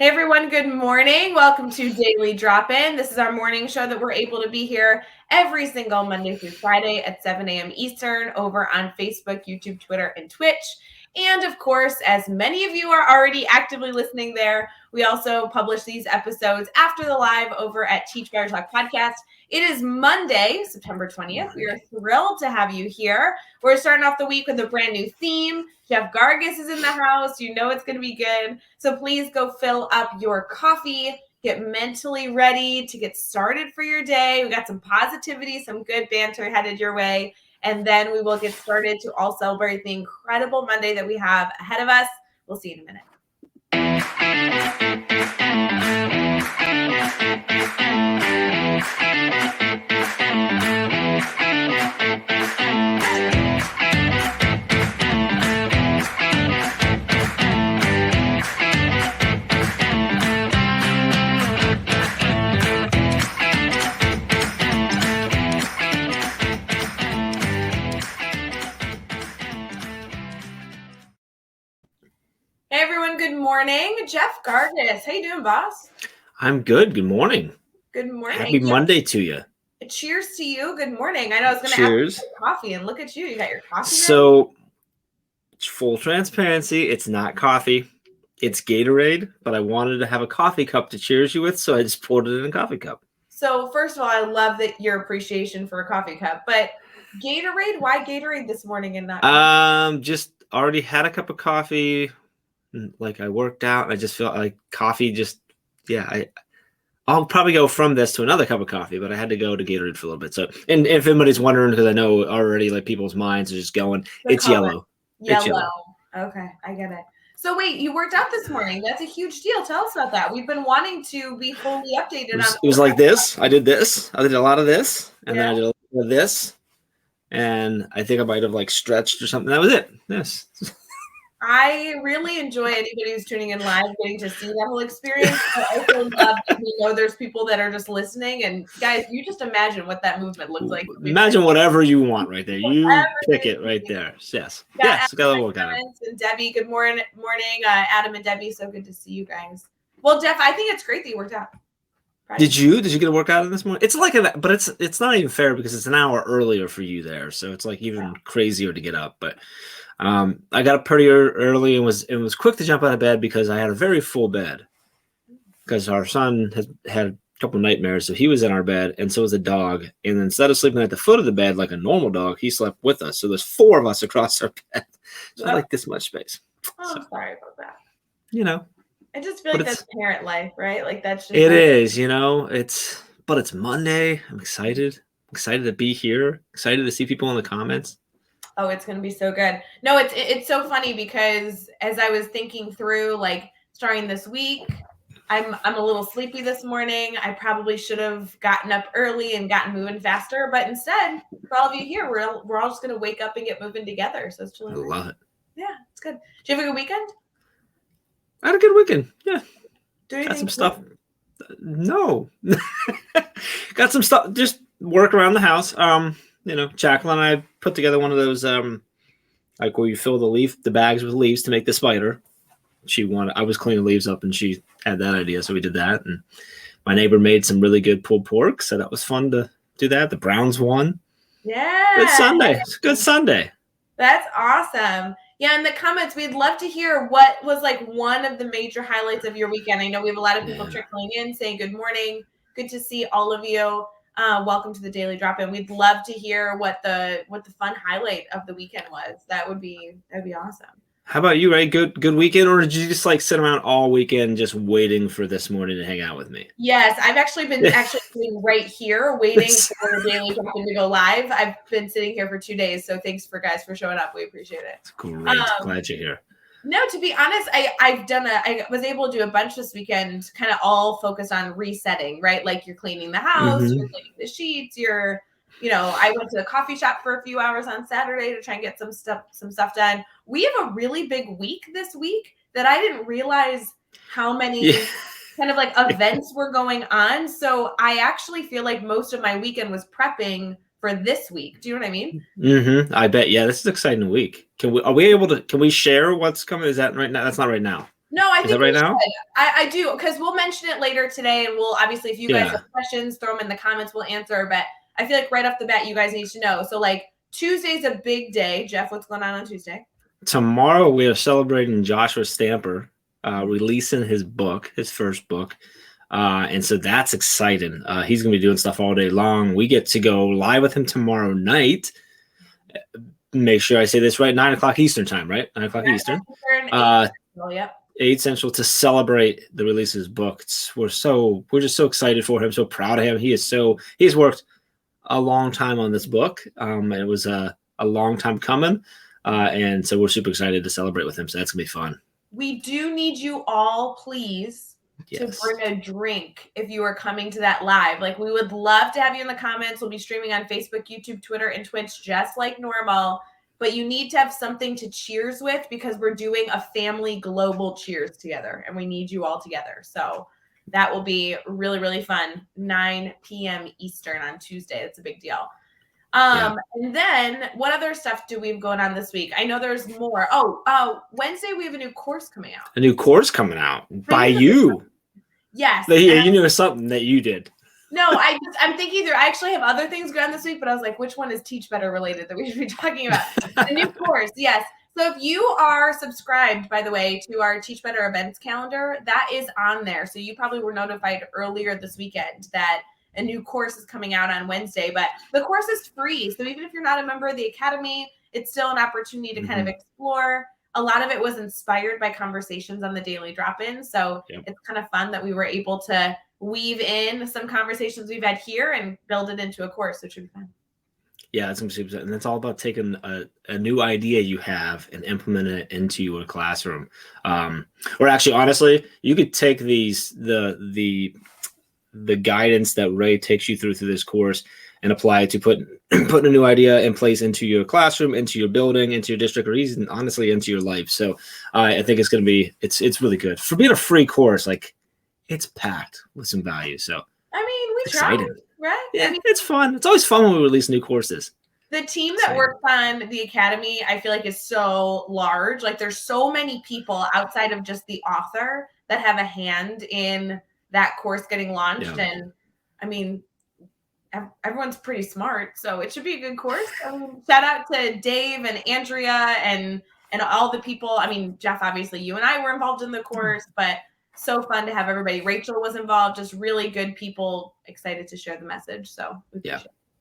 Hey everyone, good morning. Welcome to Daily Drop-In. This is our morning show that we're able to be here every single Monday through Friday at 7 a.m. Eastern over on Facebook, YouTube, Twitter, and Twitch. And of course, as many of you are already actively listening there, we also publish these episodes after the live over at Teach Better Talk Podcast. It is Monday, September 20th. We are thrilled to have you here. We're starting off the week with a brand new theme. Jeff Gargas is in the house. You know it's going to be good. So please go fill up your coffee, get mentally ready to get started for your day. We got some positivity, some good banter headed your way. And then we will get started to all celebrate the incredible Monday that we have ahead of us. We'll see you in a minute. Hey everyone, good morning. Jeff Gargas. How you doing, boss? I'm good. Good morning. Good morning. Happy Monday to you. Cheers to you. Good morning. I know I was going to ask you for coffee, and look at you. You got your coffee ready? So, full transparency, it's not coffee. It's Gatorade, but I wanted to have a coffee cup to cheers you with, so I just poured it in a coffee cup. So, first of all, I love that your appreciation for a coffee cup, but Gatorade, why Gatorade this morning and not coffee? Just already had a cup of coffee. Like I worked out, and I just felt like coffee I'll probably go from this to another cup of coffee, but I had to go to Gatorade for a little bit. So, and if anybody's wondering, because I know already like people's minds are just going, it's yellow. It's yellow. Okay, I get it. So wait, you worked out this morning. That's a huge deal. Tell us about that. We've been wanting to be fully updated on it was like this. I did this. I did a lot of this, and then I did a little of this, and I think I might have like stretched or something. That was it. Yes. I really enjoy anybody who's tuning in live getting to see that whole experience. I also love that we know there's people that are just listening. And guys, you just imagine what that movement looks like. Imagine whatever you want right there. You pick it right there. Yes. Yes. Got a workout. And Debbie, good morning. Adam and Debbie, so good to see you guys. Well, Jeff, I think it's great that you worked out. Did you get a workout in this morning? It's like but it's not even fair because it's an hour earlier for you there, so it's like even crazier to get up. But I got up pretty early and was quick to jump out of bed because I had a very full bed because our son has had a couple of nightmares, so he was in our bed and so was the dog. And instead of sleeping at the foot of the bed like a normal dog, he slept with us. So there's 4 of us across our bed. So I like this much space. Oh, I'm sorry about that. You know. I just feel like that's parent life, right? Like that's just it is, you know. But it's Monday. I'm excited. Excited to be here. Excited to see people in the comments. Oh, it's going to be so good. No, it's so funny because as I was thinking through like starting this week, I'm a little sleepy this morning. I probably should have gotten up early and gotten moving faster, but instead, for all of you here, we're all just going to wake up and get moving together. So it's chilling. I love it. Yeah, it's good. Did you have a good weekend? I had a good weekend. Yeah. Got some stuff. No. Got some stuff. Just work around the house. Jacqueline and I put together one of those like where you fill the bags with leaves to make the spider. I was cleaning leaves up and she had that idea, so we did that. And my neighbor made some really good pulled pork, so that was fun to do that. The Browns won. Yeah. Good Sunday. It's a good Sunday. That's awesome. Yeah, in the comments, we'd love to hear what was like one of the major highlights of your weekend. I know we have a lot of people trickling in saying good morning. Good to see all of you. Welcome to the Daily Drop-In. We'd love to hear what the fun highlight of the weekend was. That'd be awesome. How about you, Ray? Good weekend, or did you just like sit around all weekend just waiting for this morning to hang out with me? Yes, I've actually been sitting right here waiting for the Daily Drop-In to go live. I've been sitting here for 2 days, so thanks for showing up. We appreciate it. It's great. Glad you're here. No, to be honest, I was able to do a bunch this weekend, kind of all focused on resetting, right? Like you're cleaning the house, you're cleaning the sheets, I went to the coffee shop for a few hours on Saturday to try and get some stuff done. We have a really big week this week that I didn't realize how many kind of like events were going on. So I actually feel like most of my weekend was prepping for this week. Do you know what I mean? I bet. Yeah, this is an exciting week. Can we share what's coming? Is that right now? That's not right now. No, I Is think that right we now? should. I do, because we'll mention it later today, and we'll obviously, if you guys Yeah. have questions, throw them in the comments. We'll answer. But I feel like right off the bat, you guys need to know. So like Tuesday's a big day. Jeff, what's going on Tuesday? Tomorrow we are celebrating Joshua Stamper releasing his book, his first book. And so that's exciting. He's going to be doing stuff all day long. We get to go live with him tomorrow night. Make sure I say this right, 9 o'clock Eastern time, right? 9 o'clock Eastern. 8 Central to celebrate the release of his book. We're just so excited for him, so proud of him. He's worked a long time on this book. And it was a long time coming. And so we're super excited to celebrate with him. So that's gonna be fun. We do need you all, please, to bring a drink if you are coming to that live. Like, we would love to have you in the comments. We'll be streaming on Facebook, YouTube, Twitter, and Twitch just like normal. But you need to have something to cheers with, because we're doing a family global cheers together, and we need you all together. So that will be really, really fun. 9 p.m. Eastern on Tuesday. That's a big deal. And then what other stuff do we have going on this week? I know there's more. Wednesday we have a new course coming out. A new course coming out by you. Yes. Yeah, you knew something that you did. No, I'm thinking I actually have other things going on this week, but I was like, which one is Teach Better related that we should be talking about? The new course, yes. So if you are subscribed, by the way, to our Teach Better events calendar, that is on there. So you probably were notified earlier this weekend that a new course is coming out on Wednesday, but the course is free. So even if you're not a member of the Academy, it's still an opportunity to kind of explore. A lot of it was inspired by conversations on the Daily Drop-In. So it's kind of fun that we were able to weave in some conversations we've had here and build it into a course, which would be fun. Yeah, it's going to be super. And it's all about taking a new idea you have and implementing it into your classroom. Or actually, honestly, you could take the guidance that Ray takes you through this course and apply it to putting a new idea in place into your classroom, into your building, into your district, or even honestly into your life. So I think it's going to be, it's really good for being a free course. Like, it's packed with some value. So I mean, we tried, right? Yeah, I mean, it's fun. It's always fun when we release new courses. The team that works on the Academy, I feel like, is so large. Like, there's so many people outside of just the author that have a hand in that course getting launched. Yeah. And I mean, everyone's pretty smart, so it should be a good course. Shout out to Dave and Andrea and all the people. I mean, Jeff, obviously you and I were involved in the course, but so fun to have everybody. Rachel was involved, just really good people, excited to share the message. So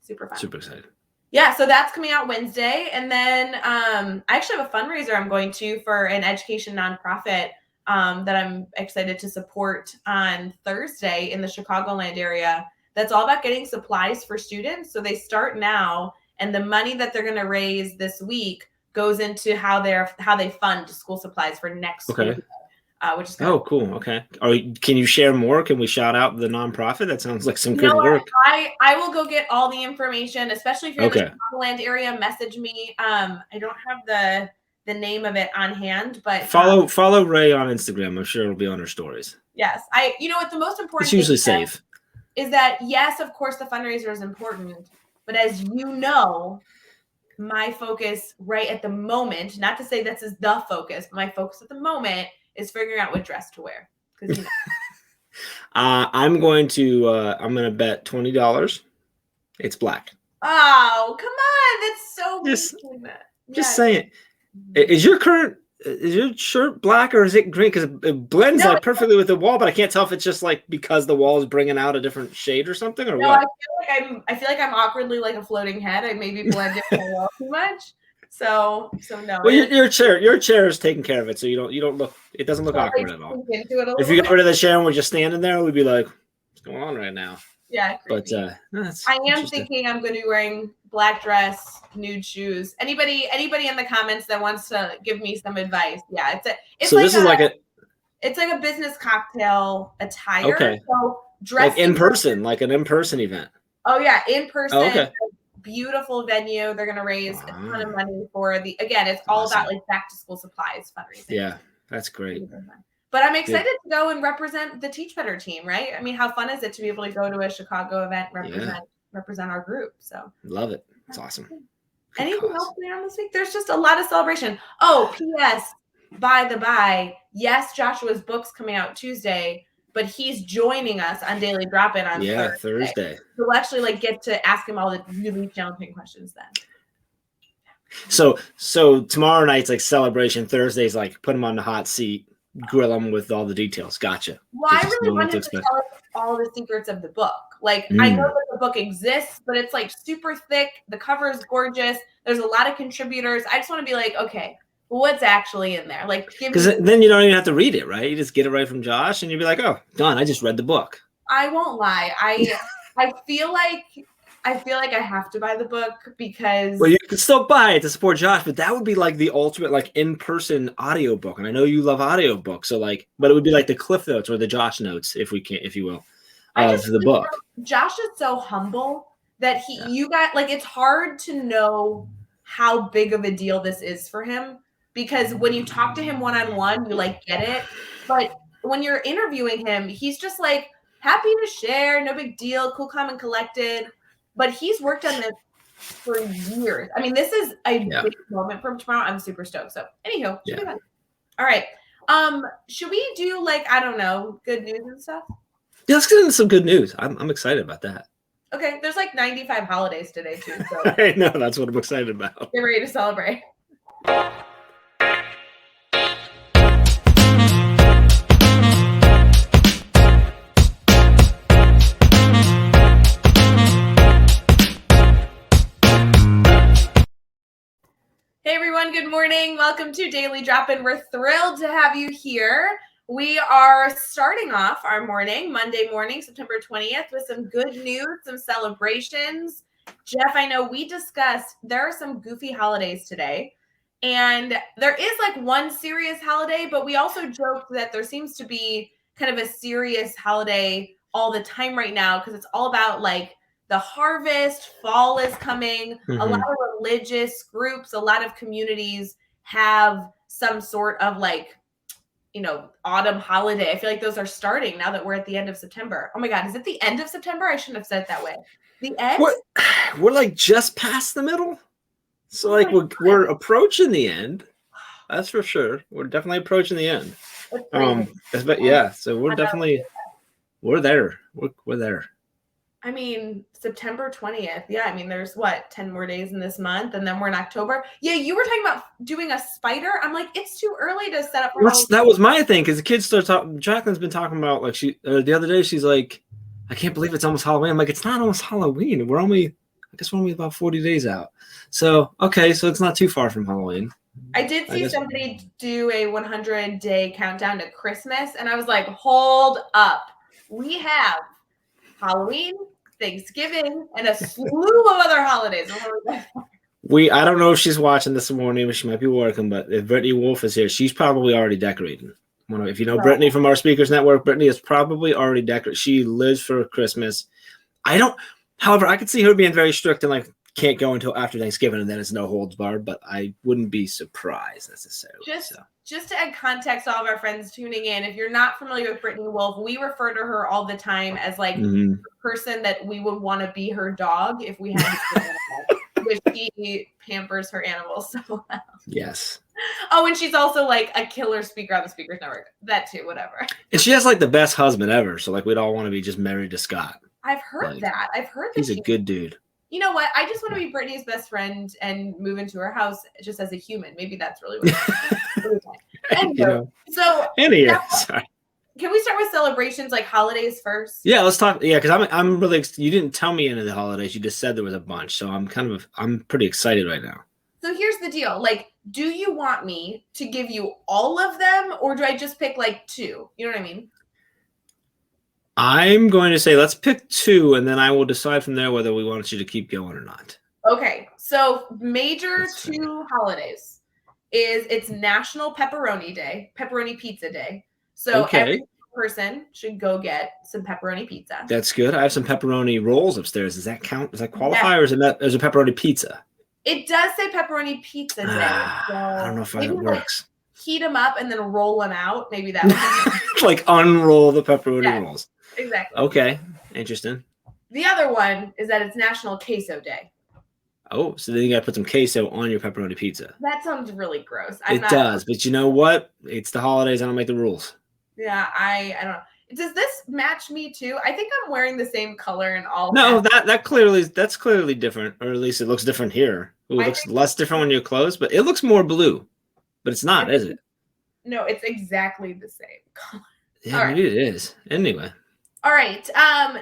super fun. Super excited. Yeah, so that's coming out Wednesday. And then I actually have a fundraiser I'm going to for an education nonprofit that I'm excited to support on Thursday in the Chicagoland area. That's all about getting supplies for students. So they start now, and the money that they're going to raise this week goes into how they fund school supplies for next school year. Which is cool. Okay. Can you share more? Can we shout out the nonprofit? That sounds like some good work. I will go get all the information, especially if you're in the Chicagoland area. Message me. I don't have the name of it on hand, but follow Ray on Instagram. I'm sure it'll be on her stories. Yes, you know what the most important. It's usually safe. Is that yes, of course, the fundraiser is important, but as you know, my focus right at the moment, not to say this is the focus, but my focus at the moment is figuring out what dress to wear. Because I'm going to bet $20. It's black. Oh, come on. That's so just saying. Is your shirt black or is it green? Because it blends perfectly with the wall, but I can't tell if it's just like because the wall is bringing out a different shade or something, or what? I feel like I'm awkwardly like a floating head. I maybe blended my wall too much. So no. Well, your chair is taking care of it, so you don't look. It doesn't look awkward at all. If you got rid of the chair and we're just standing there, we'd be like, "What's going on right now?" Yeah, creepy. But I am thinking I'm going to be wearing black dress, nude shoes. Anybody in the comments that wants to give me some advice? Yeah, it's like a business cocktail attire. Okay. So dress like in person, like an in-person event. Oh yeah, in person. Oh, okay. Beautiful venue. They're going to raise a ton of money for it's all about like back to school supplies fundraising. Yeah, that's great. But I'm excited to go and represent the Teach Better team, right? I mean, how fun is it to be able to go to a Chicago event, represent our group? So love it. It's awesome. Anything else going on this week? There's just a lot of celebration. Oh, P.S. by the by, yes, Joshua's book's coming out Tuesday, but he's joining us on Daily Drop-In on Thursday. So we'll actually like get to ask him all the really challenging questions then. So tomorrow night's like celebration. Thursday's like put him on the hot seat, grill him with all the details. Gotcha. Well, I really wanted to tell us all the secrets of the book. Like, I know that the book exists, but it's like super thick. The cover is gorgeous. There's a lot of contributors. I just want to be like, okay, what's actually in there? Like, because then you don't even have to read it, right? You just get it right from Josh, and you'll be like, oh, done. I just read the book. I won't lie. I feel like I have to buy the book because you could still buy it to support Josh, but that would be like the ultimate like in-person audiobook. And I know you love audiobooks, so like, but it would be like the Cliff Notes or the Josh Notes, if you will, of the book. Josh is so humble that you got like, it's hard to know how big of a deal this is for him, because when you talk to him one-on-one, you like get it. But when you're interviewing him, he's just like happy to share, no big deal, cool, calm, and collected. But he's worked on this for years. I mean, this is a big moment from tomorrow. I'm super stoked. So, anywho, should be fun. All right. Should we do like, I don't know, good news and stuff? Yeah, let's get into some good news. I'm excited about that. Okay, there's like 95 holidays today too. So I know, that's what I'm excited about. Get ready to celebrate. Hey everyone, good morning. Welcome to Daily Drop-In. We're thrilled to have you here. We are starting off our morning, Monday morning, September 20th, with some good news, some celebrations. Jeff, I know we discussed there are some goofy holidays today, and there is like one serious holiday, but we also joked that there seems to be kind of a serious holiday all the time right now because it's all about like the harvest, fall is coming. Mm-hmm. A lot of religious groups, a lot of communities have some sort of like, you know, autumn holiday. I feel like those are starting now that we're at the end of September. Oh my God, is it the end of September? I shouldn't have said it that way. The end? We're like just past the middle. So like we're approaching the end. That's for sure. We're definitely approaching the end. But yeah, so we're definitely, we're there. We're there. I mean, September 20th. Yeah, I mean, there's 10 more days in this month, and then we're in October. Yeah, you were talking about doing a spider. I'm like, it's too early to set up. That was my thing, because the kids start talking. Jacqueline's been talking about like the other day. She's like, I can't believe it's almost Halloween. I'm like, it's not almost Halloween. I guess we're only about 40 days out. So okay, so it's not too far from Halloween. I did see somebody do a 100-day countdown to Christmas, and I was like, hold up, we have Halloween, Thanksgiving, and a slew of other holidays. I don't know if she's watching this morning, but she might be working. But if Brittany Wolf is here, she's probably already decorating. If you know Brittany from our Speakers Network, Brittany is probably already decorated. She lives for Christmas. However, I could see her being very strict and like can't go until after Thanksgiving, and then it's no holds barred. But I wouldn't be surprised necessarily. Just to add context to all of our friends tuning in, if you're not familiar with Brittany Wolf, we refer to her all the time as like the person that we would want to be her dog if we had which she pampers her animals so well. Yes. Oh, and she's also like a killer speaker on the Speakers Network. That too, whatever. And she has like the best husband ever. So like we'd all want to be just married to Scott. I've heard that. He's a good dude. You know what? I just want to be Brittany's best friend and move into her house just as a human. Maybe that's really what sorry. Can we start with celebrations like holidays first? Yeah, let's talk. Yeah, because I'm really. You didn't tell me any of the holidays. You just said there was a bunch, so I'm pretty excited right now. So here's the deal. Like, do you want me to give you all of them, or do I just pick like two? You know what I mean? I'm going to say let's pick two, and then I will decide from there whether we want you to keep going or not. Okay, so major two holidays it's National Pepperoni Day, Pepperoni Pizza Day. So every person should go get some pepperoni pizza. That's good. I have some pepperoni rolls upstairs. Does that count? Does that qualify, or is it as a pepperoni pizza? It does say Pepperoni Pizza Day. So I don't know if that works. Like, heat them up and then roll them out. Maybe that would like unroll the pepperoni rolls. Exactly. Okay. Interesting. The other one is that it's National Queso Day. Oh, so then you got to put some queso on your pepperoni pizza. That sounds really gross. It does, but you know what? It's the holidays. I don't make the rules. Yeah, I don't know. Does this match me too? I think I'm wearing the same color in all. No, that's clearly different, or at least it looks different here. Ooh, it looks less different when you're close, but it looks more blue. But it's not, is it? No, it's exactly the same color. Yeah, maybe it is. Anyway. All right.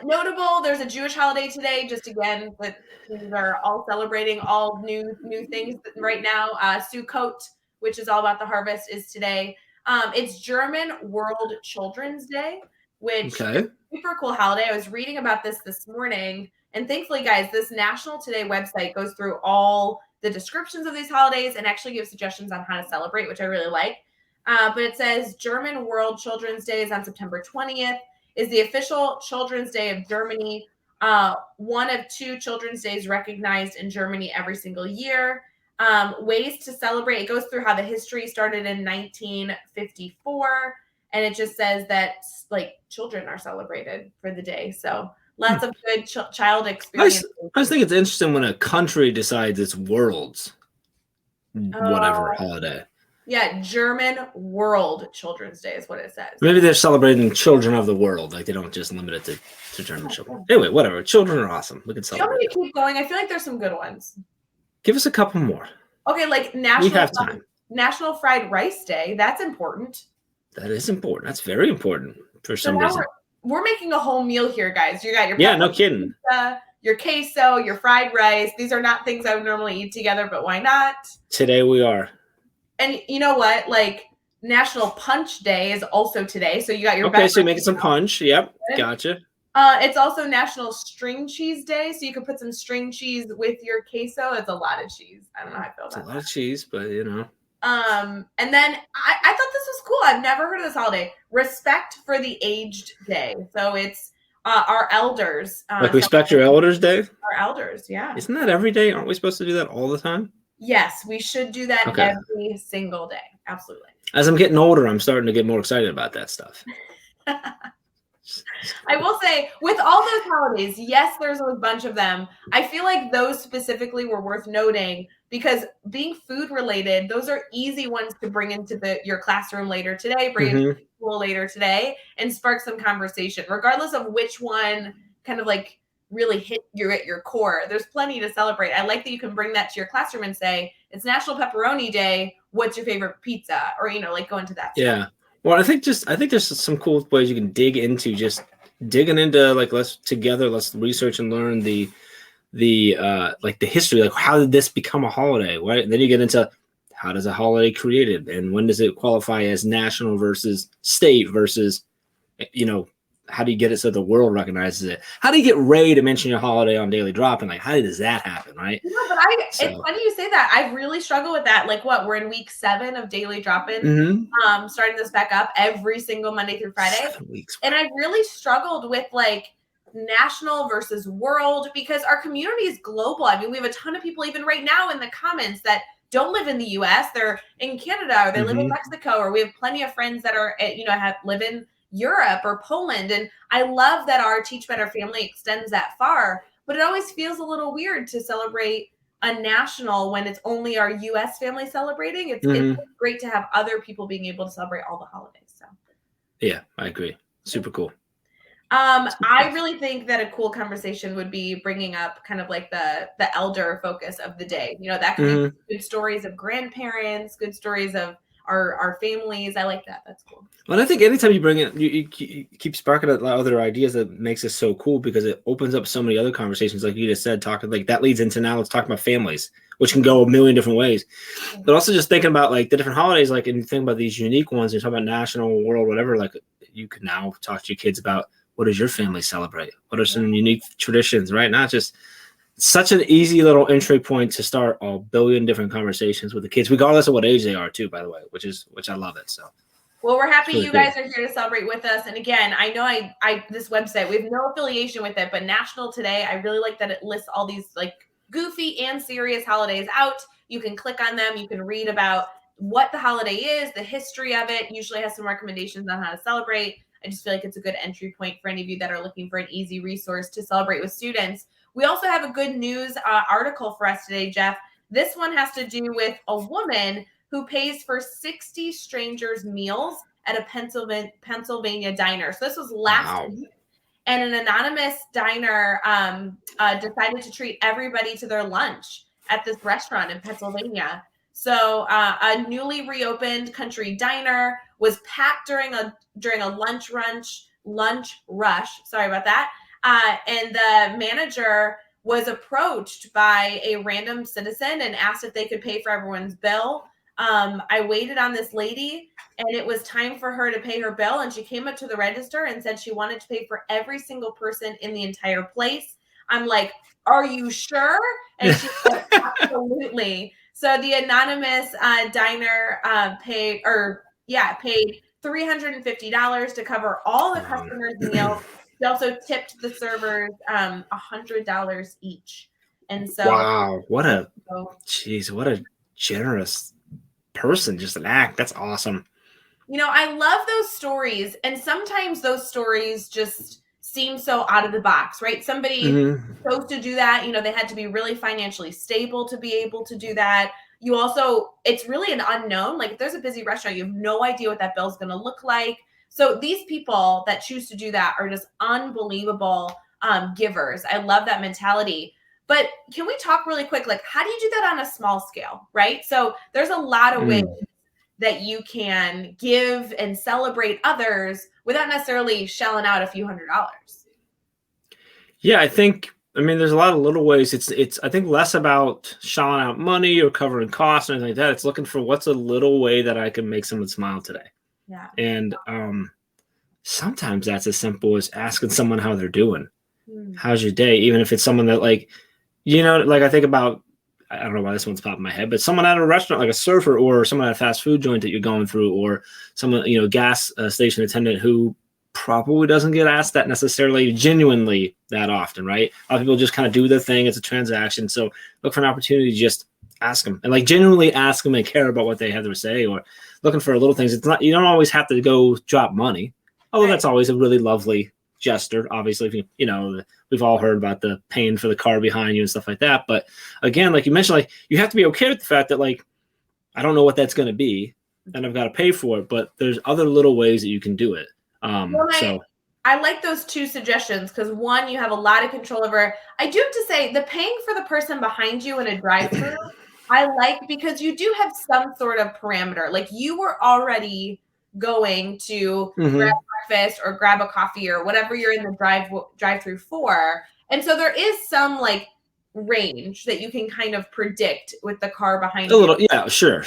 Notable, there's a Jewish holiday today, just again, but these are all celebrating all new things right now. Sukkot, which is all about the harvest, is today. It's German World Children's Day, which is a super cool holiday. I was reading about this morning, and thankfully, guys, this National Today website goes through all the descriptions of these holidays and actually gives suggestions on how to celebrate, which I really like. But it says German World Children's Day is on September 20th. Is the official Children's Day of Germany. One of 2 Children's Days recognized in Germany every single year. Ways to celebrate. It goes through how the history started in 1954. And it just says that like children are celebrated for the day. So lots of good child experience. I just think it's interesting when a country decides it's world's whatever holiday. Yeah, German World Children's Day is what it says. Maybe they're celebrating children of the world. Like they don't just limit it to German children. Anyway, whatever. Children are awesome. We can celebrate. Do you want me to keep going? I feel like there's some good ones. Give us a couple more. Okay, like National Fried Rice Day. That's important. That is important. That's very important for some reason. We're making a whole meal here, guys. You got your no kidding. Pizza, your queso, your fried rice. These are not things I would normally eat together, but why not? Today we are. And you know what? Like National Punch Day is also today. So you got your so you're making some punch. Yep, gotcha. It's also National String Cheese Day, so you can put some string cheese with your queso. It's a lot of cheese. I don't know how I feel about that. It's a lot of cheese, but you know. And then I thought this was cool. I've never heard of this holiday. Respect for the Aged Day. So it's our elders. Like Respect Your Elders Day? Our elders, yeah. Isn't that every day? Aren't we supposed to do that all the time? Yes, we should do that every single day. Absolutely. As I'm getting older, I'm starting to get more excited about that stuff. I will say, with all those holidays, yes, there's a bunch of them. I feel like those specifically were worth noting because being food related, those are easy ones to bring into your classroom later today, bring into school later today, and spark some conversation, regardless of which one kind of like really hit you at your core. There's plenty to celebrate. I like that you can bring that to your classroom and say, it's National Pepperoni Day. What's your favorite pizza? Or, like go into that. Yeah. Stuff. Well, I think there's some cool ways you can dig into just digging into like, let's research and learn the history, like how did this become a holiday? Right. And then you get into how does a holiday created and when does it qualify as national versus state versus, how do you get it so the world recognizes it? How do you get Ray to mention your holiday on Daily Drop? And like, how does that happen, right? But it's funny you say that. I really struggle with that. Like we're in week 7 of Daily Drop-In, starting this back up every single Monday through Friday. 7 weeks. And I really struggled with like national versus world because our community is global. I mean, we have a ton of people even right now in the comments that don't live in the US. They're in Canada or they live in Mexico, or we have plenty of friends that are, live in Europe or Poland. And I love that our Teach Better family extends that far, but it always feels a little weird to celebrate a national when it's only our US family celebrating. It's great to have other people being able to celebrate all the holidays. So yeah, I agree. Super cool. I really think that a cool conversation would be bringing up kind of like the elder focus of the day. That could be good stories of grandparents, good stories of our families. I like that. That's cool. Well, I think anytime you bring it, you keep sparking other ideas that makes it so cool because it opens up so many other conversations. Like you just said, talking like that leads into now let's talk about families, which can go a million different ways. But also just thinking about like the different holidays, like and you think about these unique ones. You talk about national, world, whatever. Like you can now talk to your kids about what does your family celebrate? What are some unique traditions? Right? Not just. Such an easy little entry point to start a billion different conversations with the kids, regardless of what age they are, too. By the way, which I love it. So, well, we're happy you guys are here to celebrate with us. And again, I know I this website we have no affiliation with it, but National Today, I really like that it lists all these like goofy and serious holidays out. You can click on them. You can read about what the holiday is, the history of it. Usually has some recommendations on how to celebrate. I just feel like it's a good entry point for any of you that are looking for an easy resource to celebrate with students. We also have a good news article for us today, Jeff. This one has to do with a woman who pays for 60 strangers' meals at a Pennsylvania diner. So this was last week. And an anonymous diner decided to treat everybody to their lunch at this restaurant in Pennsylvania. So a newly reopened country diner was packed during a lunch rush. Sorry about that. And the manager was approached by a random citizen and asked if they could pay for everyone's bill. I waited on this lady, and it was time for her to pay her bill. And she came up to the register and said she wanted to pay for every single person in the entire place. I'm like, are you sure? And she said, absolutely. So the anonymous diner paid $350 to cover all the customers' meals. She also tipped the servers $100 each. And so, wow, what a generous person, just an act. That's awesome. I love those stories, and sometimes those stories just seem so out of the box, right? Somebody chose to do that. They had to be really financially stable to be able to do that. It's really an unknown. Like if there's a busy restaurant, you have no idea what that bill is going to look like. So these people that choose to do that are just unbelievable givers. I love that mentality. But can we talk really quick? Like, how do you do that on a small scale, right? So there's a lot of ways that you can give and celebrate others without necessarily shelling out a few $100s. Yeah, I mean, there's a lot of little ways. It's I think less about shelling out money or covering costs or anything like that. It's looking for what's a little way that I can make someone smile today. Yeah. And sometimes that's as simple as asking someone how they're doing. How's your day? Even if it's someone that like I think about, I don't know why this one's popping in my head, but someone at a restaurant, like a server or someone at a fast food joint that you're going through, or someone, gas station attendant who probably doesn't get asked that necessarily genuinely that often, right? A lot of people just kind of do their thing. It's a transaction. So look for an opportunity to just ask them and like genuinely ask them and care about what they have to say, or looking for little things. It's not, you don't always have to go drop money. Although that's always a really lovely gesture. Obviously, if we've all heard about the paying for the car behind you and stuff like that. But again, like you mentioned, like you have to be okay with the fact that like, I don't know what that's going to be and I've got to pay for it, but there's other little ways that you can do it. I like those two suggestions because one, you have a lot of control over. I do have to say the paying for the person behind you in a drive-thru, I like because you do have some sort of parameter. Like you were already going to grab breakfast or grab a coffee or whatever you're in the drive-thru for. And so there is some like range that you can kind of predict with the car behind you. A little, yeah, sure.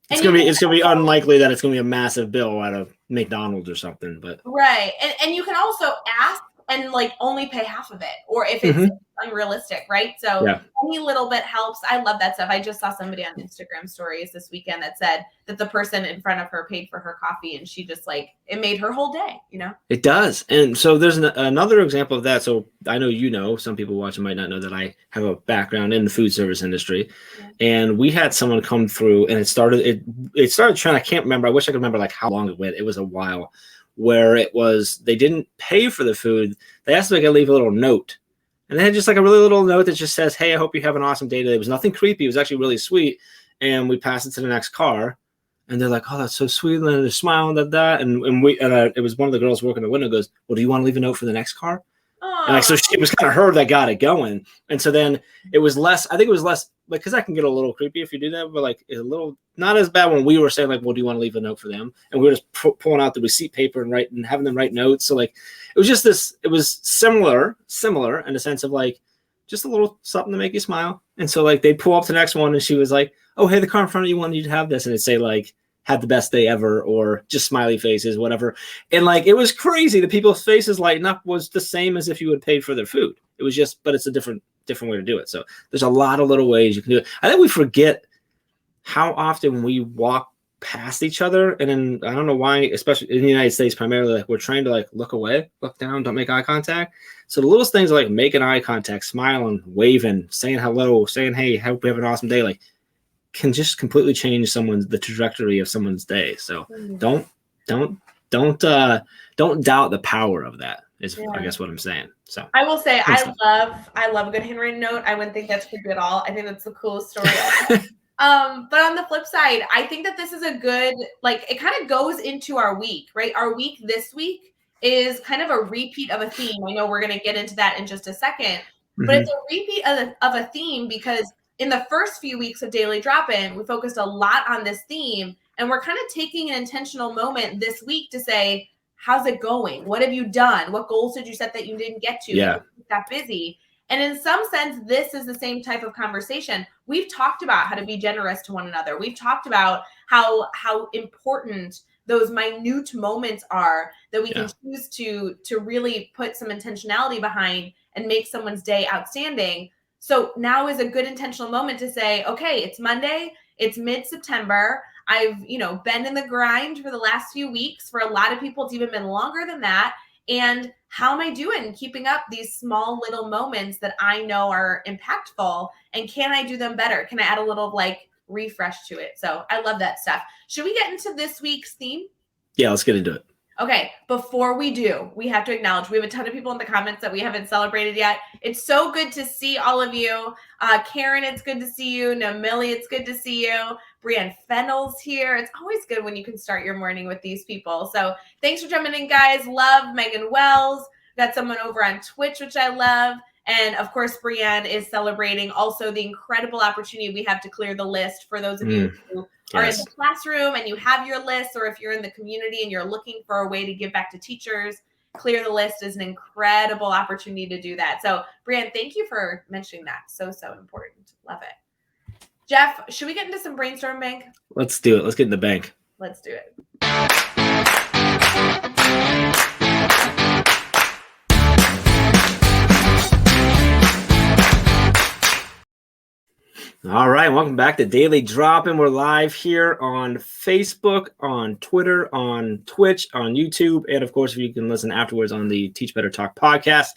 It's gonna be unlikely that it's gonna be a massive bill out of McDonald's or something, but right. And you can also ask and like only pay half of it, or if it's unrealistic, right? So any little bit helps. I love that stuff. I just saw somebody on Instagram stories this weekend that said that the person in front of her paid for her coffee, and she just like it made her whole day. It does. And so there's another example of that. So I know some people watching might not know that I have a background in the food service industry, and we had someone come through, and it started trying. I can't remember. I wish I could remember like how long it went. It was a while. Where it was, they didn't pay for the food. They asked if they could leave a little note. And they had just like a really little note that just says, hey, I hope you have an awesome day today. It was nothing creepy. It was actually really sweet. And we passed it to the next car. And they're like, oh, that's so sweet. And they're smiling at that. And it was one of the girls working the window goes, well, do you want to leave a note for the next car? And like, so it was kind of her that got it going. And so then it was less, I think it was less, like, because that can get a little creepy if you do that, but like a little, not as bad when we were saying like, well, do you want to leave a note for them? And we were just pulling out the receipt paper and having them write notes. So like, it was just this, it was similar in the sense of like, just a little something to make you smile. And so like, they pull up to the next one and she was like, oh, hey, the car in front of you wanted you to have this. And it'd say like, had the best day ever, or just smiley faces, whatever. And like, it was crazy. The people's faces lighting up was the same as if you had paid for their food. It was just, but it's a different way to do it. So there's a lot of little ways you can do it. I think we forget how often we walk past each other. And then I don't know why, especially in the United States, primarily, like we're trained to like look away, look down, don't make eye contact. So the littlest things like making eye contact, smiling, waving, saying hello, saying, hey, hope we have an awesome day. Like, can just completely change the trajectory of someone's day. So don't doubt the power of that. is I guess what I'm saying. So I will say I love a good handwritten note. I wouldn't think that's creepy at all. I think that's the coolest story ever. But on the flip side, I think that this is a good, like, it kind of goes into our week, right? Our week this week is kind of a repeat of a theme. I know we're going to get into that in just a second, but it's a repeat of a theme because in the first few weeks of Daily Drop-In, we focused a lot on this theme, and we're kind of taking an intentional moment this week to say, how's it going? What have you done? What goals did you set that you didn't get to? Yeah. You got busy. And in some sense, this is the same type of conversation. We've talked about how to be generous to one another. We've talked about how important those minute moments are that we can choose to really put some intentionality behind and make someone's day outstanding. So now is a good intentional moment to say, okay, it's Monday, it's mid-September. I've, been in the grind for the last few weeks. For a lot of people, it's even been longer than that. And how am I doing keeping up these small little moments that I know are impactful? And can I do them better? Can I add a little refresh to it? So I love that stuff. Should we get into this week's theme? Yeah, let's get into it. Okay, before we do, we have to acknowledge we have a ton of people in the comments that we haven't celebrated yet. It's so good to see all of you. Karen, it's good to see you. Millie, it's good to see you. Brianne Fennell's here. It's always good when you can start your morning with these people. So thanks for jumping in, guys. Love Megan Wells. Got someone over on Twitch, which I love. And of course, Brianne is celebrating also the incredible opportunity we have to clear the list for those of you who are in the classroom and you have your list, or if you're in the community and you're looking for a way to give back to teachers. Clear the List is an incredible opportunity to do that. So, Brianne, thank you for mentioning that. So important. Love it. Jeff, should we get into some brainstorm bank? Let's do it. Let's get in the bank. Let's do it. All right, welcome back to Daily Drop-In. We're live here on Facebook, on Twitter, on Twitch, on YouTube, and of course, if you can listen afterwards on the Teach Better Talk podcast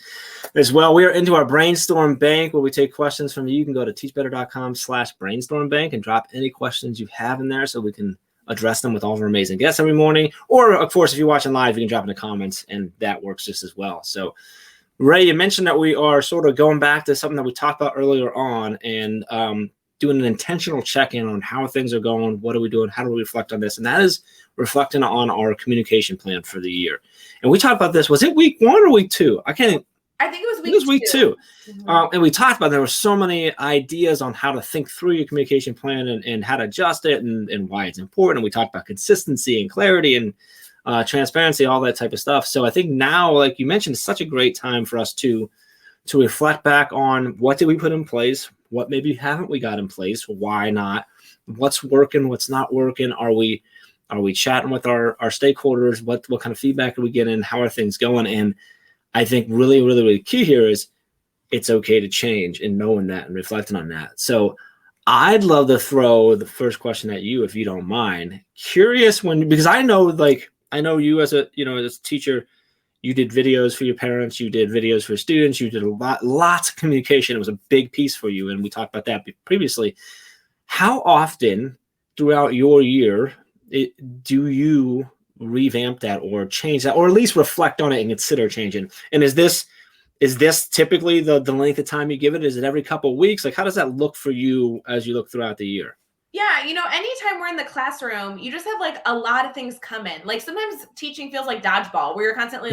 as well. We are into our brainstorm bank where we take questions from you. You can go to teachbetter.com/brainstorm bank and drop any questions you have in there so we can address them with all of our amazing guests every morning. Or, of course, if you're watching live, you can drop in the comments, and that works just as well. So, Ray, you mentioned that we are sort of going back to something that we talked about earlier on and doing an intentional check-in on how things are going, what are we doing, how do we reflect on this? And that is reflecting on our communication plan for the year. And we talked about this. Was it week 1 or week 2? I think it was week 2. And we talked about there were so many ideas on how to think through your communication plan and how to adjust it and why it's important. And we talked about consistency and clarity and transparency, all that type of stuff. So I think now, like you mentioned, it's such a great time for us to reflect back on what did we put in place, what maybe haven't we got in place, why not, what's working, what's not working, are we chatting with our stakeholders, what kind of feedback are we getting, how are things going? And I think really, really, really key here is it's okay to change and knowing that and reflecting on that. So I'd love to throw the first question at you, if you don't mind. Curious because I know you as a teacher, you did videos for your parents, you did videos for students, you did lots of communication. It was a big piece for you, and we talked about that previously. How often throughout your year do you revamp that or change that, or at least reflect on it and consider changing? And is this typically the length of time you give it? Is it every couple of weeks? Like, how does that look for you as you look throughout the year? Yeah, anytime we're in the classroom, you just have a lot of things come in. Like sometimes teaching feels like dodgeball, where you're constantly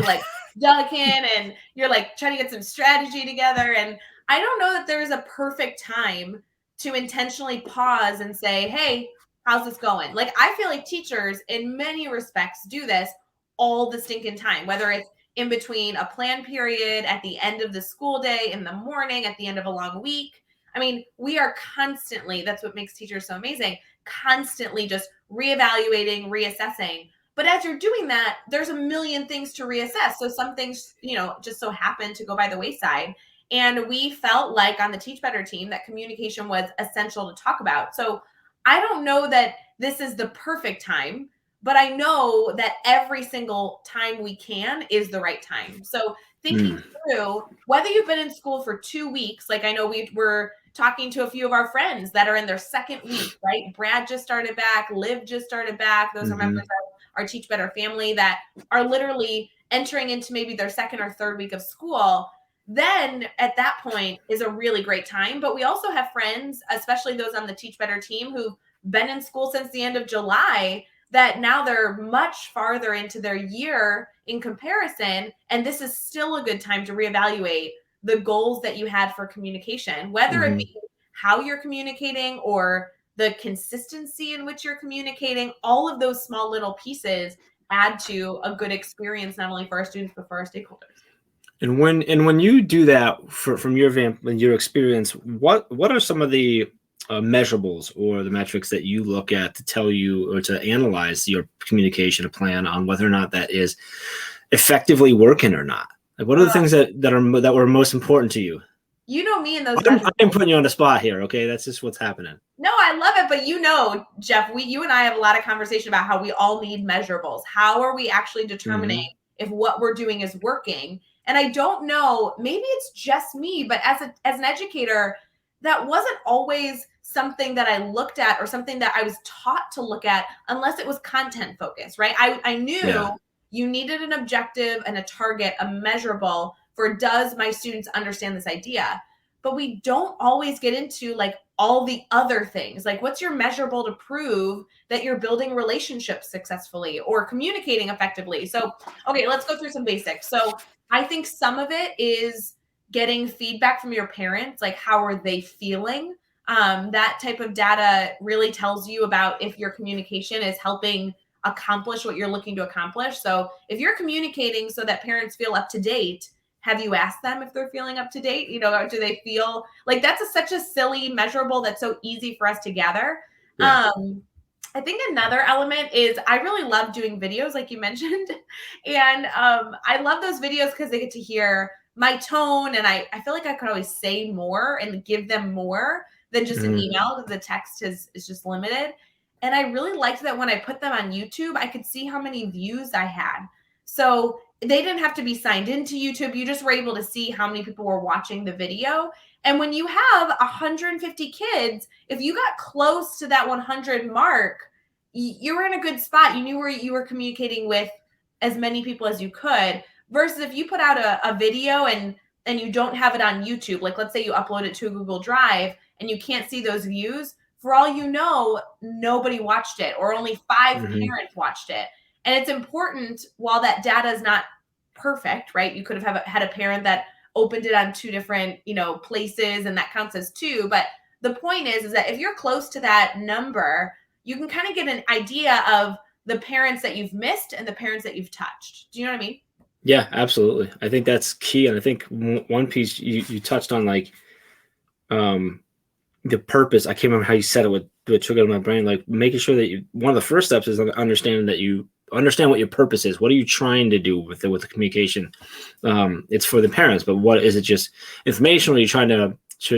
ducking and you're trying to get some strategy together. And I don't know that there's a perfect time to intentionally pause and say, hey, how's this going? I feel like teachers in many respects do this all the stinking time, whether it's in between a plan period, at the end of the school day, in the morning, at the end of a long week. I mean, we are constantly, that's what makes teachers so amazing, constantly just reevaluating, reassessing. But as you're doing that, there's a million things to reassess. So some things, just so happen to go by the wayside. And we felt like on the Teach Better team that communication was essential to talk about. So I don't know that this is the perfect time, but I know that every single time we can is the right time. So thinking through whether you've been in school for 2 weeks, I know we were talking to a few of our friends that are in their second week, right? Brad just started back, Liv just started back. Those are members of our Teach Better family that are literally entering into maybe their second or third week of school, then at that point is a really great time. But we also have friends, especially those on the Teach Better team, who've been in school since the end of July, that now they're much farther into their year in comparison. And this is still a good time to reevaluate the goals that you had for communication, whether it be how you're communicating or the consistency in which you're communicating. All of those small little pieces add to a good experience, not only for our students, but for our stakeholders. And when you do that, from your experience, what are some of the measurables or the metrics that you look at to tell you or to analyze your communication plan on whether or not that is effectively working or not? Like, what are the things that were most important to you? You know me and those. I'm putting you on the spot here. Okay, that's just what's happening. No, I love it, but Jeff, you and I have a lot of conversation about how we all need measurables. How are we actually determining if what we're doing is working? And I don't know, maybe it's just me, but as an educator, that wasn't always something that I looked at or something that I was taught to look at unless it was content focused, right? I knew you needed an objective and a target, a measurable for, does my students understand this idea? But we don't always get into like all the other things. Like, what's your measurable to prove that you're building relationships successfully or communicating effectively? So, okay, let's go through some basics. So I think some of it is getting feedback from your parents, like how are they feeling? That type of data really tells you about if your communication is helping accomplish what you're looking to accomplish. So if you're communicating so that parents feel up to date, have you asked them if they're feeling up to date? You know, do they feel like that's such a silly measurable that's so easy for us to gather? Yeah. I think another element is I really love doing videos, like you mentioned. And I love those videos because they get to hear my tone. And I feel like I could always say more and give them more than just an email, because the text is just limited. And I really liked that when I put them on YouTube, I could see how many views I had. So they didn't have to be signed into YouTube. You just were able to see how many people were watching the video. And when you have 150 kids, if you got close to that 100 mark, you were in a good spot. You knew where you were communicating with as many people as you could, versus if you put out a video and you don't have it on YouTube, like let's say you upload it to a Google Drive and you can't see those views, for all you know, nobody watched it or only 5 parents watched it. And it's important, while that data is not perfect, right? You could have had a parent that opened it on 2 different, places, and that counts as 2. But the point is that if you're close to that number, you can kind of get an idea of the parents that you've missed and the parents that you've touched. Do you know what I mean? Yeah, absolutely. I think that's key. And I think one piece you touched on, like the purpose. I can't remember how you said it with triggered in my brain, like making sure that one of the first steps is understanding that you understand what your purpose is. What are you trying to do with the communication? It's for the parents, but what is it? Just information, or are you trying to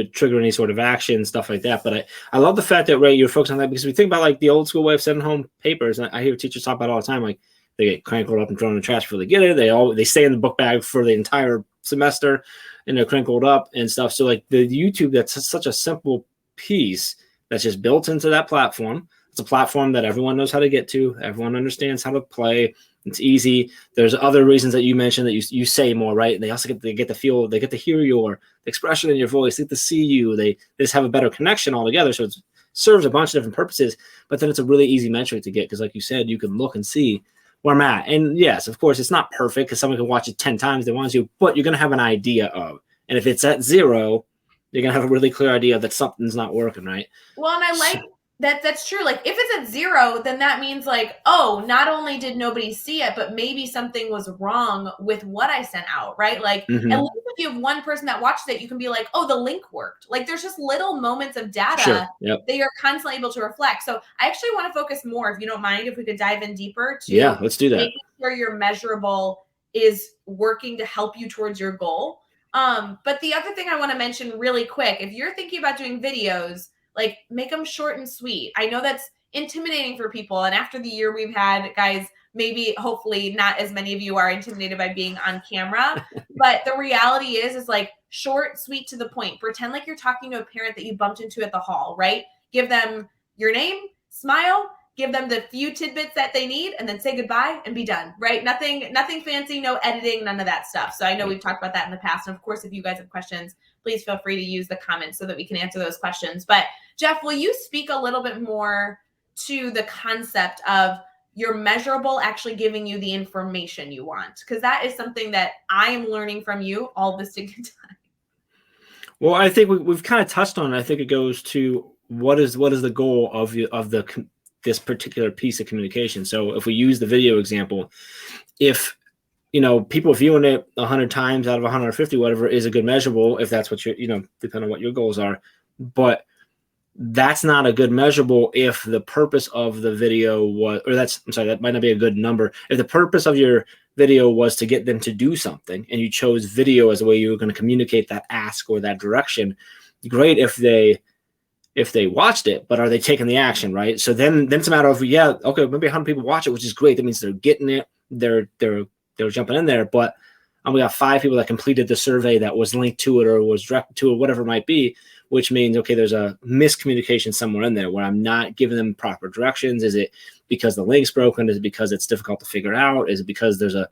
trigger any sort of action, stuff like that? But I love the fact that, Ray, you're focused on that, because we think about like the old school way of sending home papers, and I hear teachers talk about it all the time, like they get crinkled up and thrown in the trash before they get it. They stay in the book bag for the entire semester, and they're crinkled up and stuff. So like the YouTube, that's such a simple piece that's just built into that platform. It's a platform that everyone knows how to get to. Everyone understands how to play. It's easy. There's other reasons that you mentioned that you say more, right? And they also get to feel, they get to hear your expression in your voice. They get to see you. They just have a better connection altogether. So it serves a bunch of different purposes, but then it's a really easy metric to get, because like you said, you can look and see where I'm at. And yes, of course, it's not perfect because someone can watch it 10 times they want to, but you're going to have an idea of. And if it's at 0, you're going to have a really clear idea that something's not working, right? Well, and I like that's true. Like if it's at 0, then that means like, oh, not only did nobody see it, but maybe something was wrong with what I sent out, right? Like at least if you have one person that watched it, you can be like, oh, the link worked. Like there's just little moments of data that you're constantly able to reflect. So I actually want to focus more, if you don't mind, if we could dive in deeper to let's do that. Making sure your measurable is working to help you towards your goal. But the other thing I want to mention really quick, if you're thinking about doing videos, like make them short and sweet. I know that's intimidating for people. And after the year we've had, guys, maybe hopefully not as many of you are intimidated by being on camera, but the reality is like short, sweet, to the point. Pretend like you're talking to a parent that you bumped into at the hall, right? Give them your name, smile, give them the few tidbits that they need, and then say goodbye and be done, right? Nothing fancy, no editing, none of that stuff. So I know we've talked about that in the past. And of course, if you guys have questions, please feel free to use the comments so that we can answer those questions. But Jeff, will you speak a little bit more to the concept of your measurable actually giving you the information you want? Because that is something that I am learning from you all the stinking time. Well, I think we've kind of touched on it. I think it goes to what is the goal of this particular piece of communication. So if we use the video example, if people viewing it 100 times out of 150, whatever, is a good measurable, if that's what depending on what your goals are. But that's not a good measurable if the purpose of the video that might not be a good number. If the purpose of your video was to get them to do something and you chose video as a way you were going to communicate that ask or that direction, great if they watched it, but are they taking the action, right? So then it's a matter of, maybe 100 people watch it, which is great. That means they're getting it. They're jumping in there. But we got 5 people that completed the survey that was linked to it or was directed to it, whatever it might be, which means, okay, there's a miscommunication somewhere in there where I'm not giving them proper directions. Is it because the link's broken? Is it because it's difficult to figure out? Is it because there's a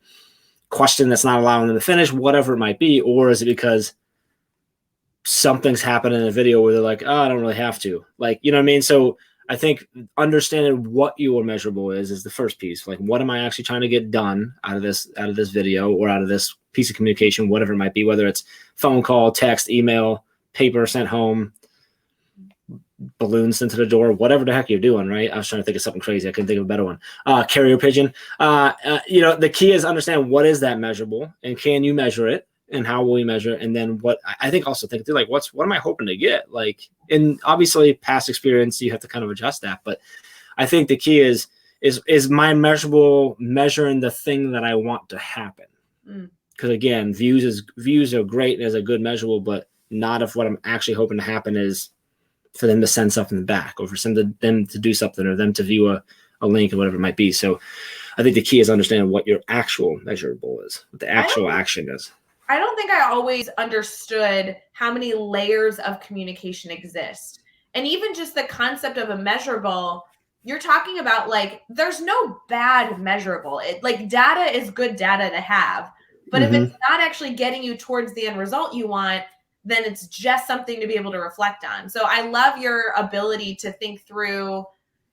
question that's not allowing them to finish, whatever it might be? Or is it because something's happened in a video where they're like, oh, I don't really have to, you know what I mean? So I think understanding what your measurable is the first piece. Like, what am I actually trying to get done out of this video or out of this piece of communication, whatever it might be, whether it's phone call, text, email, paper sent home, balloons sent to the door, whatever the heck you're doing, right? I was trying to think of something crazy. I couldn't think of a better one. Carrier pigeon. The key is understand what is that measurable and can you measure it? And how will we measure it? And then what I think also think through, what am I hoping to get? And obviously past experience, you have to kind of adjust that. But I think the key is my measurable measuring the thing that I want to happen. Because again, views are great as a good measurable, but not if what I'm actually hoping to happen is for them to send something back or for them to do something or them to view a link or whatever it might be. So I think the key is understanding what your actual measurable is, what the actual action is. I don't think I always understood how many layers of communication exist. And even just the concept of a measurable, you're talking about there's no bad measurable. Data is good data to have. But if it's not actually getting you towards the end result you want, then it's just something to be able to reflect on. So I love your ability to think through,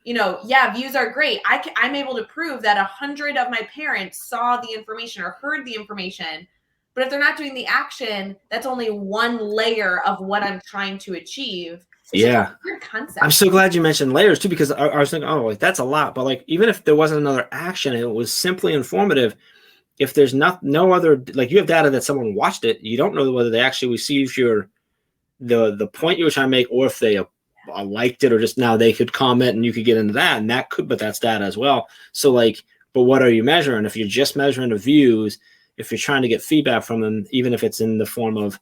views are great. I'm able to prove that 100 of my parents saw the information or heard the information. But if they're not doing the action, that's only one layer of what I'm trying to achieve. It's just a weird concept. I'm so glad you mentioned layers too, because I was thinking, that's a lot. But even if there wasn't another action, and it was simply informative. If there's no other, you have data that someone watched it, you don't know whether they actually received the point you were trying to make, or if they liked it, or just now they could comment and you could get into that, and but that's data as well. So but what are you measuring? If you're just measuring the views, if you're trying to get feedback from them, even if it's in the form of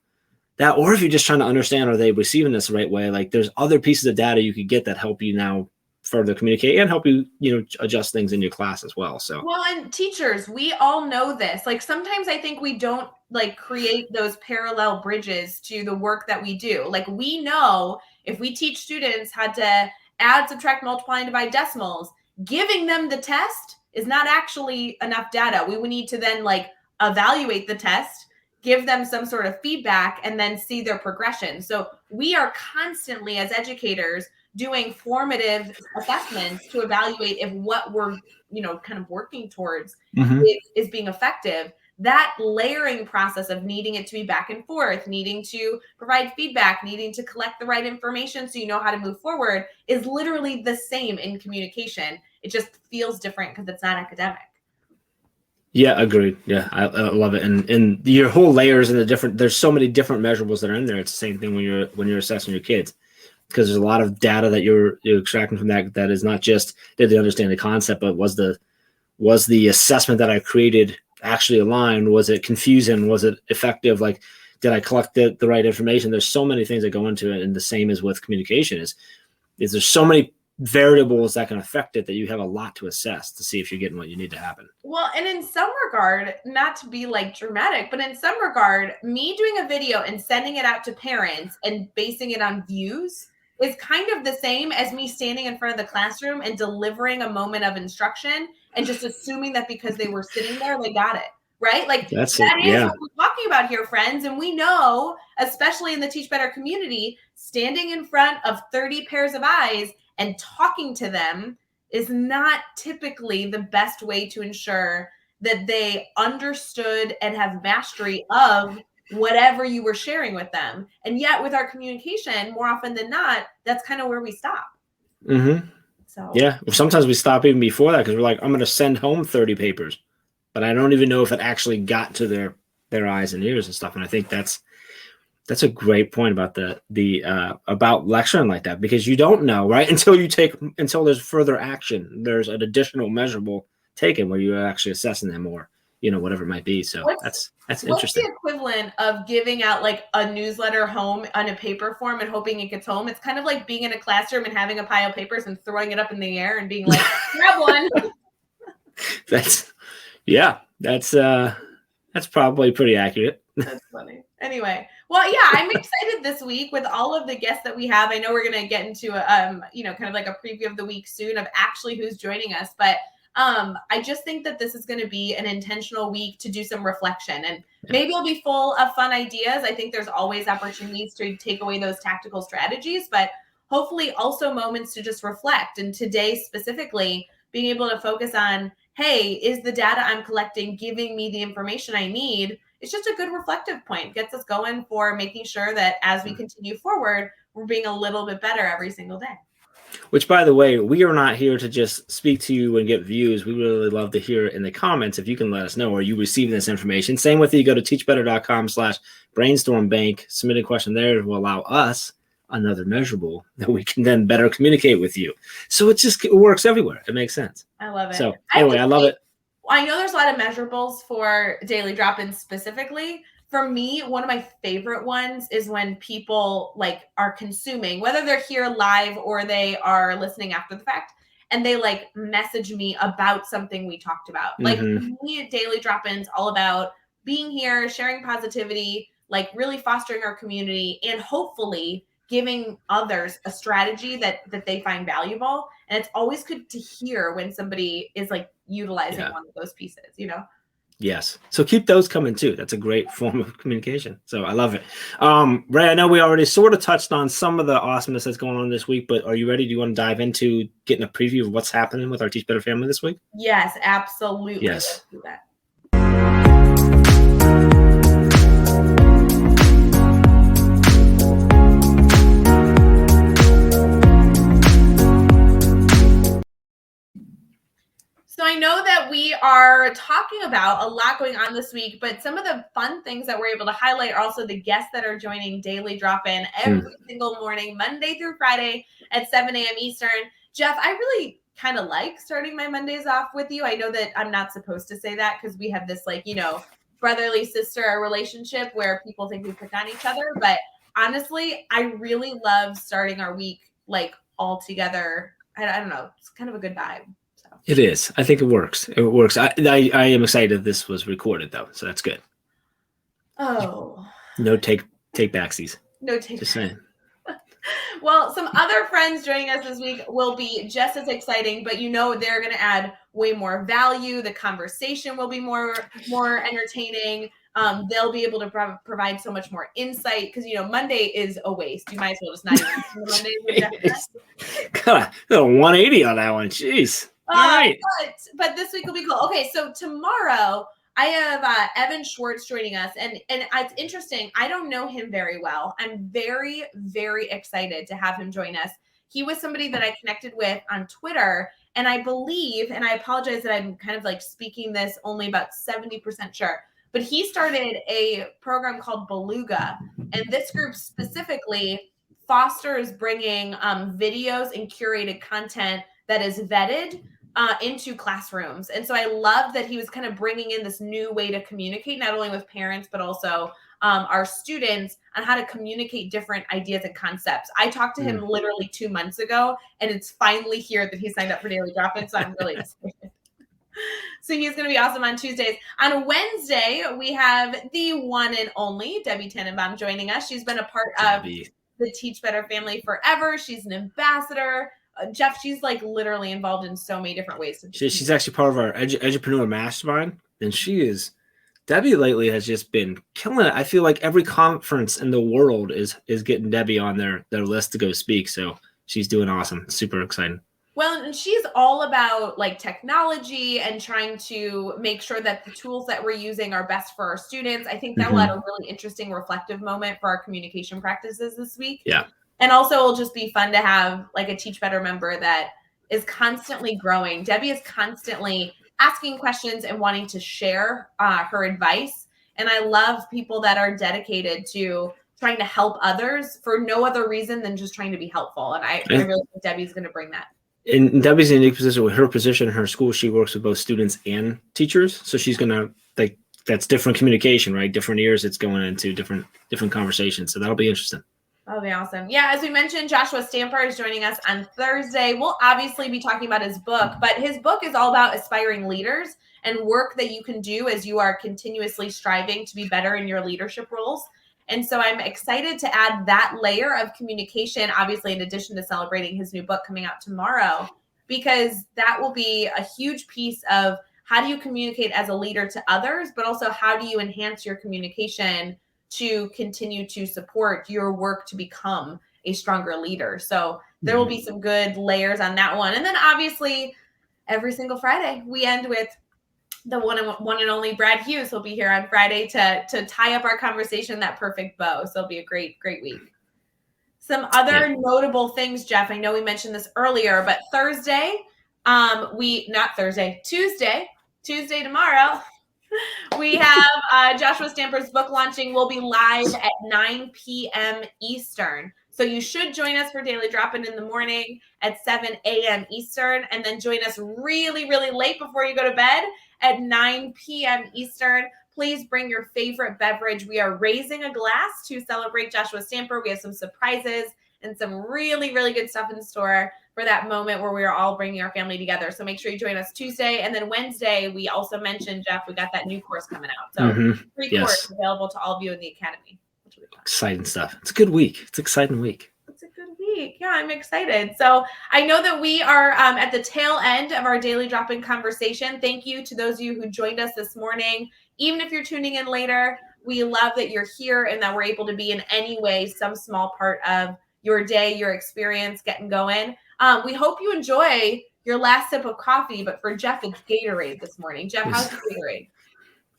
that, or if you're just trying to understand, are they receiving this the right way? There's other pieces of data you could get that help you now further communicate and help you, adjust things in your class as well. So, well, and teachers, we all know this. Sometimes I think we don't create those parallel bridges to the work that we do. We know if we teach students how to add, subtract, multiply, and divide decimals, giving them the test is not actually enough data. We would need to then evaluate the test, give them some sort of feedback, and then see their progression. So we are constantly, as educators, doing formative assessments to evaluate if what we're, kind of working towards is being effective. That layering process of needing it to be back and forth, needing to provide feedback, needing to collect the right information so you know how to move forward is literally the same in communication. It just feels different because it's not academic. Yeah, agreed. Yeah, I love it. And your whole layers and there's so many different measurables that are in there. It's the same thing when you're assessing your kids, because there's a lot of data that you're extracting from that is not just did they understand the concept, but was the assessment that I created actually aligned? Was it confusing? Was it effective? Did I collect the right information? There's so many things that go into it, and the same as with communication is there's so many variables that can affect it that you have a lot to assess to see if you're getting what you need to happen. Well, and in some regard, not to be dramatic, but in some regard, me doing a video and sending it out to parents and basing it on views is kind of the same as me standing in front of the classroom and delivering a moment of instruction and just assuming that because they were sitting there, they got it. Right? Like That's that it. is Yeah. what we're talking about here, friends. And we know, especially in the Teach Better community, standing in front of 30 pairs of eyes and talking to them is not typically the best way to ensure that they understood and have mastery of whatever you were sharing with them. And yet with our communication, more often than not, that's kind of where we stop. Mm-hmm. So yeah, sometimes we stop even before that because we're like, I'm going to send home 30 papers, but I don't even know if it actually got to their eyes and ears and stuff. And I think that's a great point about the about lecturing like that, because you don't know, right, until there's further action. There's an additional measurable taken where you're actually assessing them, or whatever it might be. So that's interesting. What's the equivalent of giving out like a newsletter home on a paper form and hoping it gets home? It's kind of like being in a classroom and having a pile of papers and throwing it up in the air and being like, grab one. That's probably pretty accurate. That's funny. Anyway, well, yeah, I'm excited this week with all of the guests that we have. I know we're going to get into kind of like a preview of the week soon of actually who's joining us, but I just think that this is going to be an intentional week to do some reflection, and maybe it'll be full of fun ideas. I think there's always opportunities to take away those tactical strategies, but hopefully also moments to just reflect. And today specifically, being able to focus on, hey, is the data I'm collecting giving me the information I need? It's just a good reflective point. Gets us going for making sure that as we continue forward, we're being a little bit better every single day. Which, by the way, we are not here to just speak to you and get views. We really love to hear in the comments if you can let us know, are you receiving this information? Same with you. Go to teachbetter.com/brainstormbank. Submit a question there will allow us another measurable that we can then better communicate with you. So it works everywhere. It makes sense. I love it. So anyway, I love it. I know there's a lot of measurables for daily drop-ins specifically. For me, one of my favorite ones is when people like are consuming, whether they're here live or they are listening after the fact, and they like message me about something we talked about. Like me, daily drop-ins all about being here, sharing positivity, like really fostering our community, and hopefully giving others a strategy that they find valuable. And it's always good to hear when somebody is like utilizing one of those pieces, Yes. So keep those coming too. That's a great form of communication. So I love it. Ray, I know we already sort of touched on some of the awesomeness that's going on this week, but are you ready? Do you want to dive into getting a preview of what's happening with our Teach Better family this week? Yes, absolutely. Yes. Let's do that. So I know that we are talking about a lot going on this week, but some of the fun things that we're able to highlight are also the guests that are joining Daily Drop-In every single morning, Monday through Friday at 7 a.m. Eastern. Jeff, I really kind of like starting my Mondays off with you. I know that I'm not supposed to say that because we have this brotherly sister relationship where people think we pick on each other. But honestly, I really love starting our week like all together. I don't know. It's kind of a good vibe. It is. I think it works. It works. I am excited this was recorded though, so that's good. Oh. No take backsies. No take. Just saying. Well, some other friends joining us this week will be just as exciting, but they're going to add way more value. The conversation will be more entertaining. They'll be able to provide so much more insight because Monday is a waste. You might as well just not even Monday. God, a 180 on that one. Jeez. All right. But this week will be cool. Okay, so tomorrow I have Evan Schwartz joining us, and it's interesting. I don't know him very well. I'm very, very excited to have him join us. He was somebody that I connected with on Twitter, and I believe, and I apologize that I'm kind of like speaking this only about 70% sure, but he started a program called Beluga, and this group specifically fosters bringing videos and curated content that is vetted into classrooms. And so I love that he was kind of bringing in this new way to communicate, not only with parents, but also our students on how to communicate different ideas and concepts. I talked to him literally 2 months ago, and it's finally here that he signed up for Daily Drop-In, so I'm really excited. So he's going to be awesome on Tuesdays. On Wednesday, we have the one and only Debbie Tannenbaum joining us. She's been a part of the Teach Better family forever. She's an ambassador. Jeff, she's like literally involved in so many different ways. She's actually part of our Edupreneur Mastermind, and Debbie lately has just been killing it. I feel like every conference in the world is getting Debbie on their list to go speak. So she's doing awesome. Super exciting. Well, and she's all about like technology and trying to make sure that the tools that we're using are best for our students. I think that will add a really interesting reflective moment for our communication practices this week. Yeah. And also it'll just be fun to have like a Teach Better member that is constantly growing. Debbie is constantly asking questions and wanting to share her advice. And I love people that are dedicated to trying to help others for no other reason than just trying to be helpful. And I really think Debbie's going to bring that. And Debbie's in a unique position with her position in her school. She works with both students and teachers. So she's going to that's different communication, right? Different ears. It's going into different conversations. So that'll be interesting. That'll be awesome. Yeah, as we mentioned, Joshua Stamper is joining us on Thursday. We'll obviously be talking about his book, but his book is all about aspiring leaders and work that you can do as you are continuously striving to be better in your leadership roles. And so I'm excited to add that layer of communication, obviously, in addition to celebrating his new book coming out tomorrow, because that will be a huge piece of how do you communicate as a leader to others, but also how do you enhance your communication to continue to support your work to become a stronger leader. So there will be some good layers on that one. And then obviously every single Friday we end with the one and only Brad Hughes will be here on Friday to tie up our conversation, that perfect bow. So it'll be a great week. Some other notable things, Jeff, I know we mentioned this earlier, but Tuesday tomorrow, we have Joshua Stamper's book launching. Will be live at 9 p.m. Eastern. So you should join us for Daily Drop-In in the morning at 7 a.m. Eastern, and then join us really, really late before you go to bed at 9 p.m. Eastern. Please bring your favorite beverage. We are raising a glass to celebrate Joshua Stamper. We have some surprises and some really, really good stuff in store for that moment where we're all bringing our family together. So make sure you join us Tuesday. And then Wednesday, we also mentioned, Jeff, we got that new course coming out. So free course available to all of you in the Academy. Exciting stuff. It's a good week. It's an exciting week. It's a good week. Yeah, I'm excited. So I know that we are at the tail end of our Daily Drop-In conversation. Thank you to those of you who joined us this morning. Even if you're tuning in later, we love that you're here and that we're able to be in any way some small part of your day, your experience, getting going. We hope you enjoy your last sip of coffee, but for Jeff, it's Gatorade this morning. Jeff, how's the Gatorade?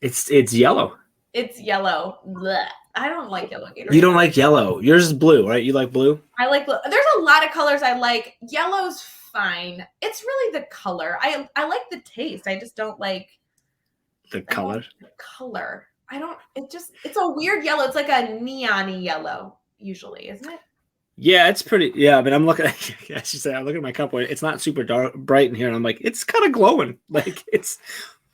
It's yellow. It's yellow. Blech. I don't like yellow Gatorade. You don't like yellow. Yours is blue, right? You like blue? I like blue. There's a lot of colors I like. Yellow's fine. It's really the color. I like the taste. I just don't like the color. It's a weird yellow. It's like a neon-y yellow usually, isn't it? Yeah, it's pretty. Yeah, I mean, I'm looking at my cup. It's not super dark, bright in here, and I'm like, it's kind of glowing. Like it's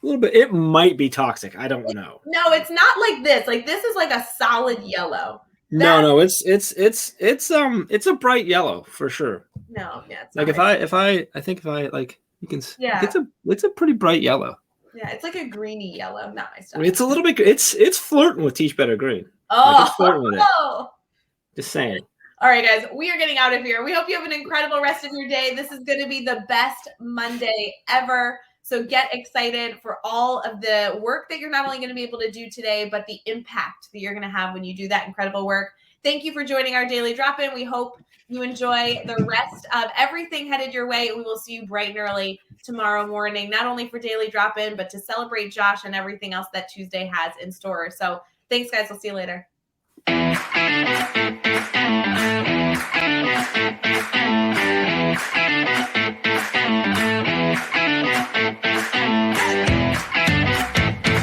a little bit. It might be toxic. I don't know. No, it's not like this. Like this is like a solid yellow. No, it's a bright yellow for sure. No, yeah. It's like if I like, you can. Yeah. It's a pretty bright yellow. Yeah, it's like a greeny yellow. Not my stuff. It's a little bit. It's flirting with Teach Better Green. Oh, like it's flirting with it. Just saying. All right, guys, we are getting out of here. We hope you have an incredible rest of your day. This is going to be the best Monday ever. So get excited for all of the work that you're not only going to be able to do today, but the impact that you're going to have when you do that incredible work. Thank you for joining our Daily Drop-In. We hope you enjoy the rest of everything headed your way. We will see you bright and early tomorrow morning, not only for Daily Drop-In, but to celebrate Josh and everything else that Tuesday has in store. So thanks, guys. We'll see you later. Hey!